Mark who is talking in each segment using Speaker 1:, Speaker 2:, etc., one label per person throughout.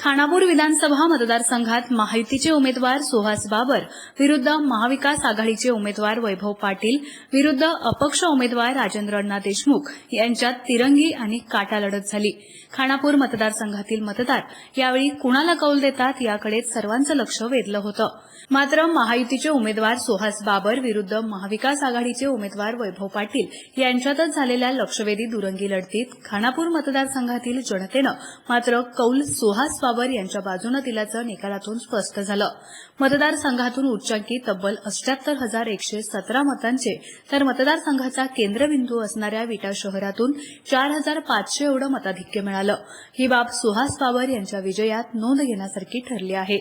Speaker 1: खानापूर विधानसभा मतदारसंघात महायुतीचे उमेदवार सुहास बाबर विरुद्ध महाविकास आघाडीचे उमेदवार वैभव पाटील विरुद्ध अपक्ष उमेदवार राजेंद्र अण्णा देशमुख यांच्यात तिरंगी आणि काटा लढत झाली। खानापूर मतदारसंघातील मतदार यावेळी कुणाला कौल देतात याकडे सर्वांचं लक्ष वेधलं होतं। मात्र महायुतीचे उमेदवार सुहास बाबर विरुद्ध महाविकास आघाडीचे उमेदवार वैभव पाटील यांच्यातच झालेल्या लक्षवेधी दुरंगी लढतीत खानापूर मतदारसंघातील जनतेनं मात्र कौल सुहास बाबर यांच्या बाजूने दिल्याचं निकालातून स्पष्ट झालं। मतदारसंघातून उच्चांकी तब्बल 78,117 मतांचे तर मतदारसंघाचा केंद्रबिंदू असणाऱ्या विटा शहरातून 4,500 एवढं मताधिक्य मिळालं। ही बाब सुहास बाबर यांच्या विजयात नोंद घेण्यासारखी ठरली आहे।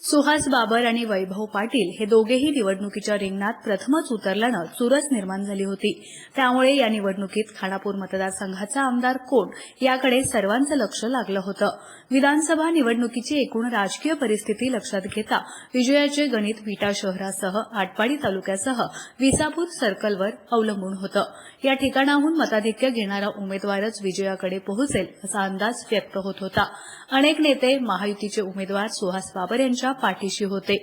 Speaker 1: सुहास बाबर आणि वैभव पाटील हे दोघेही निवडणुकीच्या रिंगणात प्रथमच उतरल्यानं चुरस निर्माण झाली होती। त्यामुळे या निवडणुकीत खानापूर मतदारसंघाचा आमदार कोण याकडे सर्वांचं लक्ष लागलं होतं। विधानसभा निवडणुकीची एकूण राजकीय परिस्थिती लक्षात घेता विजयाचे गणित विटा शहरासह आटपाडी तालुक्यासह विसापूर सर्कलवर अवलंबून होतं। या ठिकाणाहून मताधिक्य घेणारा उमेदवारच विजयाकडे पोहोचेल असा अंदाज व्यक्त होत होता। अनेक नेते महायुतीचे उमेदवार सुहास बाबर यांच्या पाठीशी होते।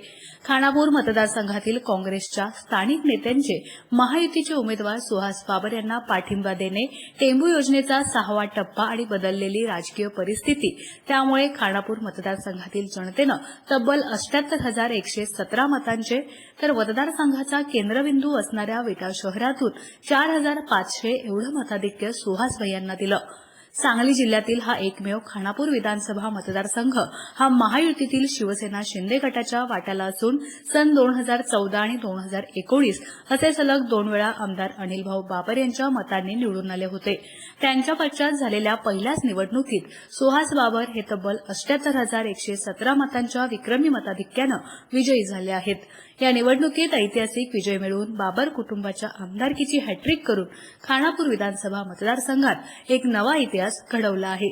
Speaker 1: खानापूर मतदारसंघातील काँग्रेसच्या स्थानिक नेत्यांचे महायुतीचे उमेदवार सुहास बाबर यांना पाठिंबा देणे, टेंबू योजनेचा 6वा टप्पा आणि बदललेली राजकीय परिस्थिती त्यामुळे खानापूर मतदारसंघातील जनतेनं तब्बल 78,117 मतांचे तर मतदारसंघाचा केंद्रबिंदू असणाऱ्या विटा शहरातून 4,500 एवढं मताधिक्य सुहास भैयांना दिलं। सांगली जिल्ह्यातील हा एकमेव खानापूर विधानसभा मतदारसंघ हा महायुतीतील शिवसेना शिंदे गटाच्या वाट्याला असून सन 2014 आणि 2019 असे सलग 2 वेळा आमदार अनिलभाऊ बाबर यांच्या मतांनी निवडून आले होते। त्यांच्या पश्चात झालेल्या पहिल्याच निवडणुकीत सुहास बाबर हे तब्बल 78,117 मतांच्या विक्रमी मताधिक्यानं विजयी झाले आहेत। या निवडणुकीत ऐतिहासिक विजय मिळवून बाबर कुटुंबाच्या आमदारकीची हॅट्रिक करून खानापूर विधानसभा मतदारसंघात एक नवा इतिहास घडवला आहे।